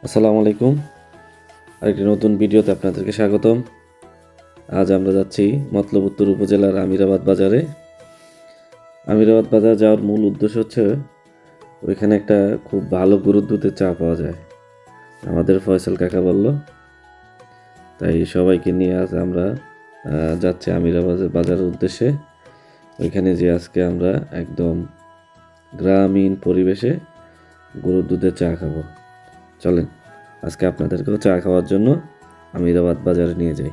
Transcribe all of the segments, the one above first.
আসসালামু আলাইকুম। আরেকটি নতুন ভিডিওতে আপনাদেরকে স্বাগতম। আজ আমরা যাচ্ছি মতলব উত্তর উপজেলার আমিরাবাদ বাজারে। আমিরাবাদ বাজার যাওয়ার মূল উদ্দেশ্য হচ্ছে ওইখানে একটা খুব ভালো গরুর দুধের চা পাওয়া যায়, আমাদের ফয়সাল কাকা বলল। তাই সবাইকে নিয়ে আজ আমরা যাচ্ছি আমিরাবাদ বাজারের উদ্দেশ্যে। ওইখানে যে আজকে আমরা একদম গ্রামীণ পরিবেশে গরুর দুধের চা খাবো। চলেন আজকে আপনাদেরকেও চা খাওয়ার জন্য আমিরাবাদ বাজারে নিয়ে যাই।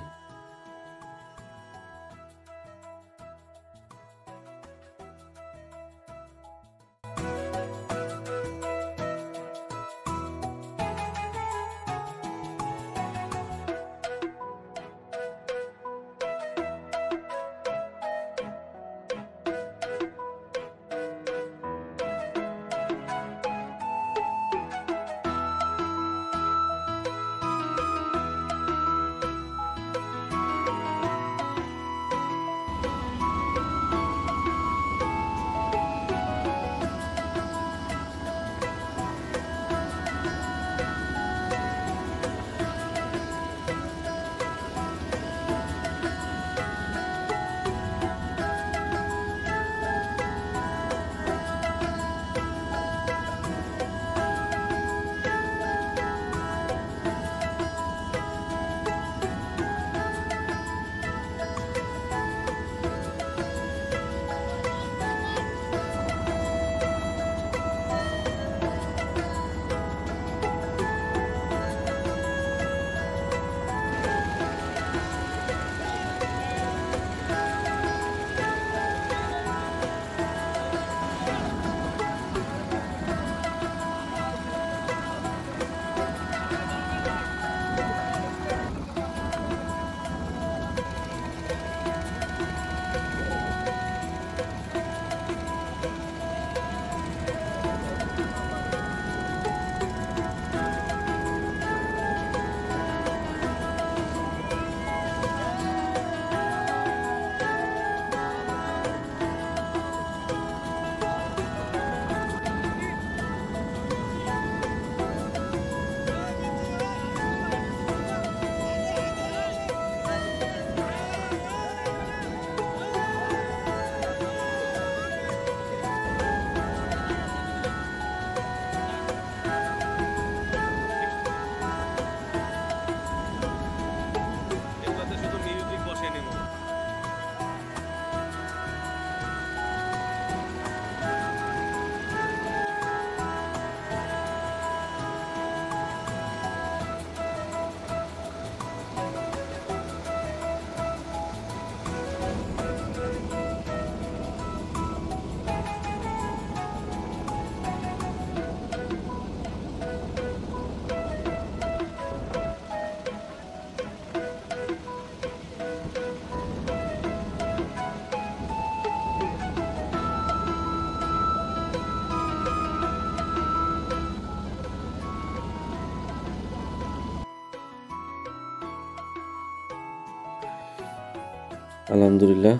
আলহামদুলিল্লাহ,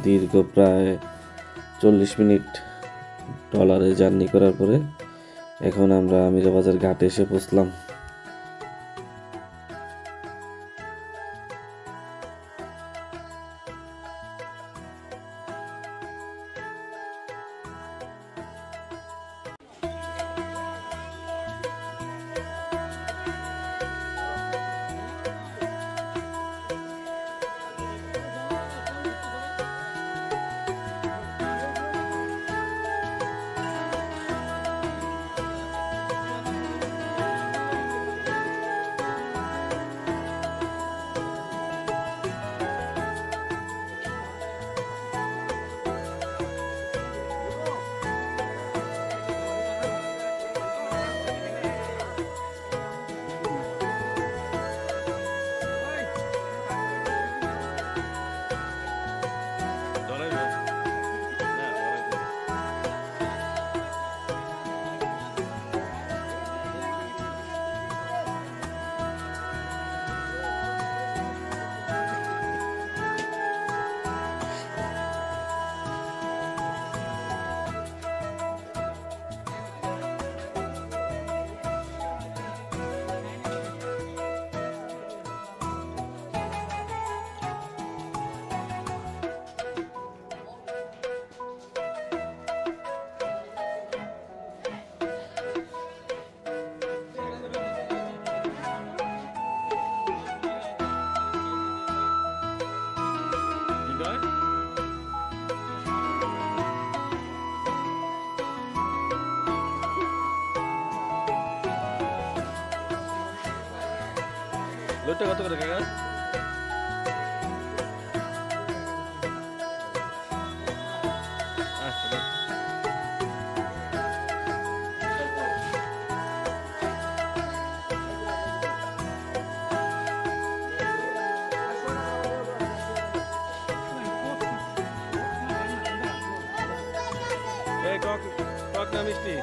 দীর্ঘ প্রায় 40 মিনিট ট্রলারে জার্নি করার পরে এখন আমরা আমিরাবাজার ঘাটে এসে পৌঁছলাম। লোটটা কত করে কাকা? টক না মিষ্টি?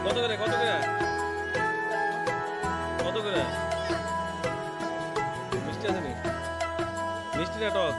কত করে কত করে কত করে মিষ্টি আছে নি? মিষ্টি না টক?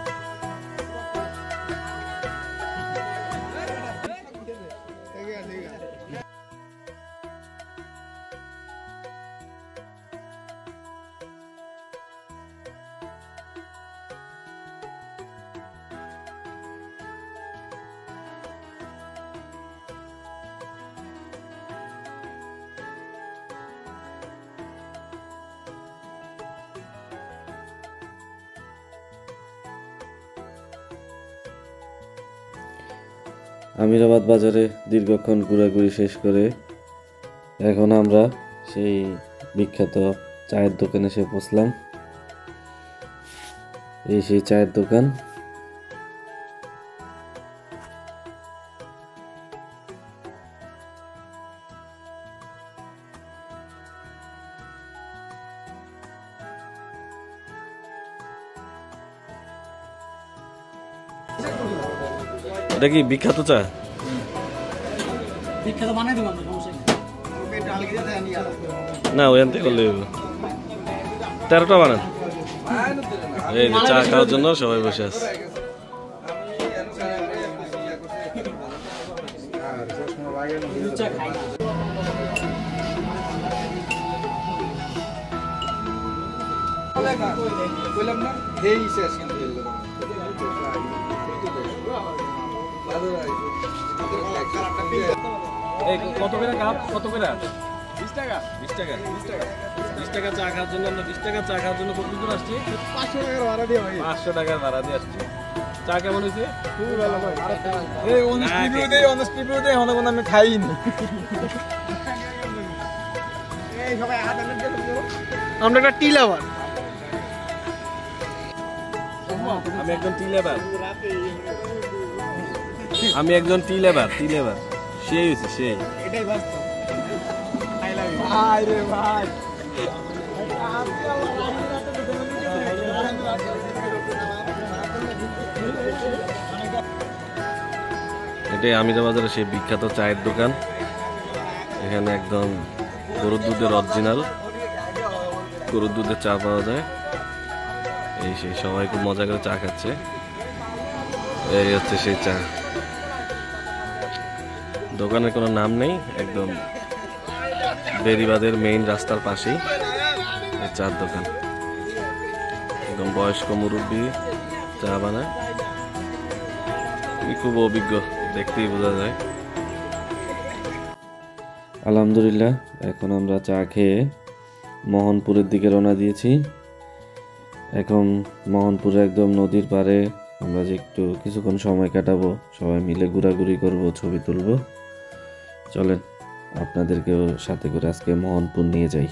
আমিরাবাদ বাজারে দীর্ঘক্ষণ ঘোরাঘুরি শেষ করে এখন আমরা সেই বিখ্যাত চায়ের দোকানে এসে পৌঁছলাম। এই সেই চায়ের দোকান। এটা কি বিখ্যাত চা? বিখ্যাত বানাই দেব আমরা, সমস্যা না। ওই আনতে করলে 13টা বানান। এই চা খাওয়ার জন্য সবাই বসে আছে। কত করে কাপ? কত করে? 20 টাকা। 20 টাকা 20 টাকা 20 টাকা চা খাওয়ার জন্য আমরা 20 টাকা চা খাওয়ার জন্য কত দূর আসছি? 500 টাকার ভাড়া দিয়ে ভাই। 500 টাকার ভাড়া দিয়ে আসছি। চা কেমন হয়েছে? খুবই ভালো ভাই। এই অনেস্ট রিভিউ দে হলো কোন আমি খাইনি। এই সবাই হাত আনতে দিও। আমরা একটা টি লাভার। আমি একজন টি লাভার। আমি একজন টি লাভার। সেই হইছে সেই। এটাই বাস্তব। I love you. ভাই রে ভাই। এটাই আমিরাবাদের সেই বিখ্যাত চায়ের দোকান। এখানে একদম গরুর দুধের অরিজিনাল গরুর দুধের চা পাওয়া যায়। এই সেই সবাই খুব মজা করে চা খাচ্ছে। এই হচ্ছে সেই চা। দোকানের কোনো নাম নেই, একদম বেরিবাদের মেইন রাস্তার পাশেই চার দোকান। একদম বয়স্ক মুরব্বী চা বানায়, খুব অভিজ্ঞ, দেখতেই বোঝা যায়। আলহামদুলিল্লাহ, এখন আমরা চা খেয়ে মোহনপুরের দিকে রওনা দিয়েছি। এখন মোহনপুরে একদম নদীর পাড়ে আমরা যে একটু কিছুক্ষণ সময় কাটাবো, সবাই মিলে ঘোরাঘুরি করব, ছবি তুলব। চলেন আপনাদেরকেও সাথে করে আজকে মোহনপুর নিয়ে যাই।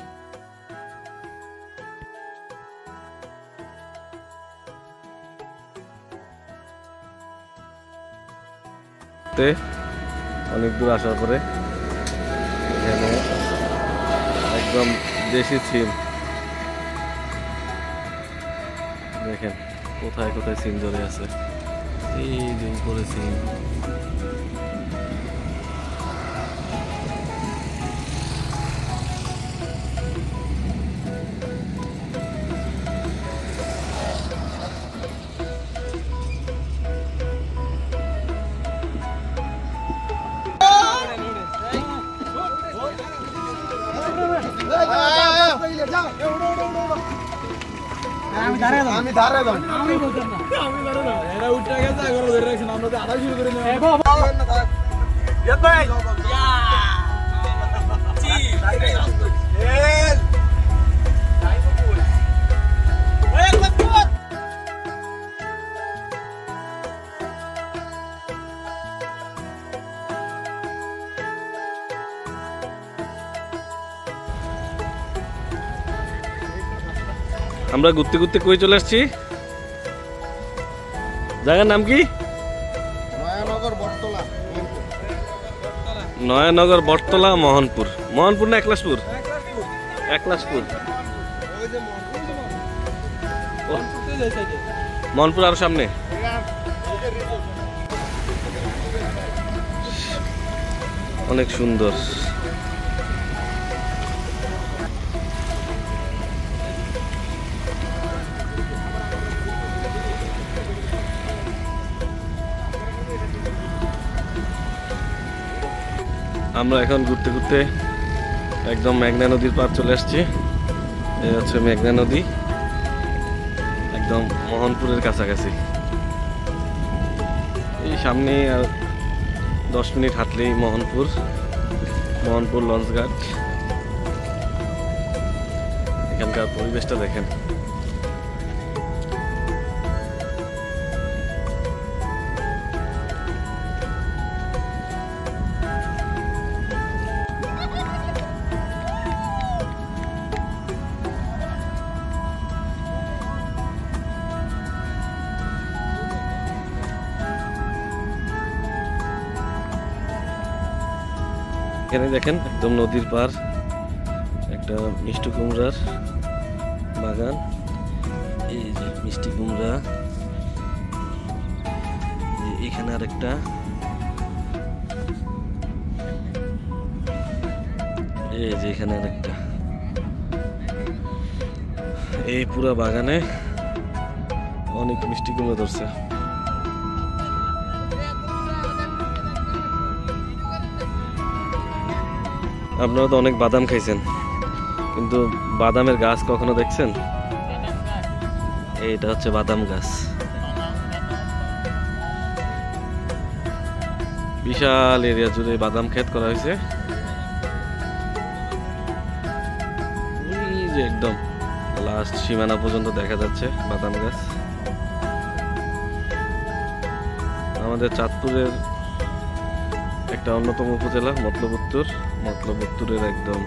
অনেক দূর আসার পরে এখানে একদম দেশি সিম দেখেন, কোথায় কোথায় সিম ধরে আছে। এই যে উপরে সিম। আমি ধারে দাও, আমি বলতাম না, আমি ধারে দাও। এরা উঠে গেছে, এখন ধরে রাখছেন, আমরা তো আধা শুরু করে নেব। এ বাবা ইয়া ভাই ইয়া জি এল যাইবো কই ওই একবার আমরা ঘুরতে ঘুরতে কই চলে আসছি? জায়গার নাম কি? নয়ানগর, বটতলা, মোহনপুর। মোহনপুর না একলাশপুর? একলাশপুর। মোহনপুর আরো সামনে। অনেক সুন্দর। আমরা এখন ঘুরতে ঘুরতে একদম মেঘনা নদীর পার চলে আসছি। এই হচ্ছে মেঘনা নদী, একদম মোহনপুরের কাছাকাছি। এই সামনে আর 10 মিনিট হাঁটলেই মোহনপুর লঞ্চঘাট। এখানকার পরিবেশটা দেখেন। এখানে দেখেন একদম নদীর পার একটা মিষ্টি কুমড়ার বাগান। এই যে মিষ্টি কুমড়া, এখানে আরেকটা, এই যে এখানে আরেকটা। এই পুরা বাগানে অনেক মিষ্টি কুমড়া ধরছে। আপনারা তো অনেক বাদাম খাইছেন, কিন্তু বাদামের গাছ কখনো দেখছেন? এইটা হচ্ছে বাদাম গাছ। বিশাল এরিয়া জুড়ে বাদাম ক্ষেত করা হয়েছে। এই যে একদম লাস্ট সীমানা পর্যন্ত দেখা যাচ্ছে বাদাম গাছ। আমাদের চাঁদপুরের একটা অন্যতম উপজেলা মতলব-উত্তরের একদম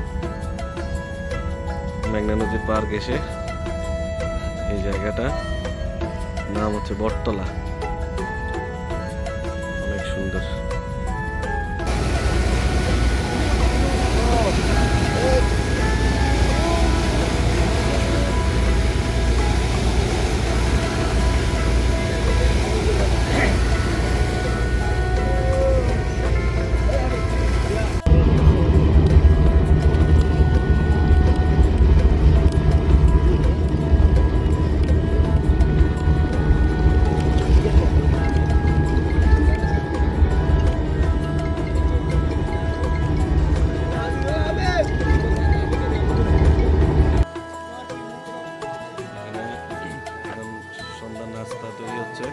মেঘনা নদীর পার ঘেঁষে এই জায়গাটা, নাম হচ্ছে বটতলা। অনেক সুন্দর। নাস্তা তৈরি হচ্ছে।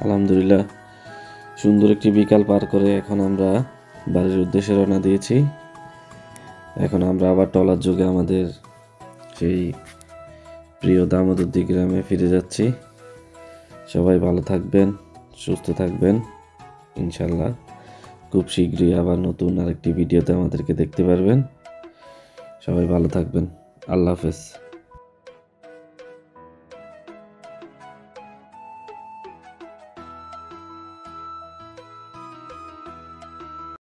আলহামদুলিল্লাহ, সুন্দর একটি বিকাল পার করে এখন আমরা বাড়ির উদ্দেশ্যে রওনা দিয়েছি। এখন আমরা আবার ট্রলার যুগে আমাদের সেই প্রিয় দামোদরদী গ্রামে ফিরে যাচ্ছি। সবাই ভালো থাকবেন, সুস্থ থাকবেন। ইনশাল্লাহ খুব শীঘ্রই আবার নতুন আরেকটি ভিডিওতে আমাদেরকে দেখতে পারবেন। সবাই ভালো থাকবেন। আল্লাহ হাফেজ।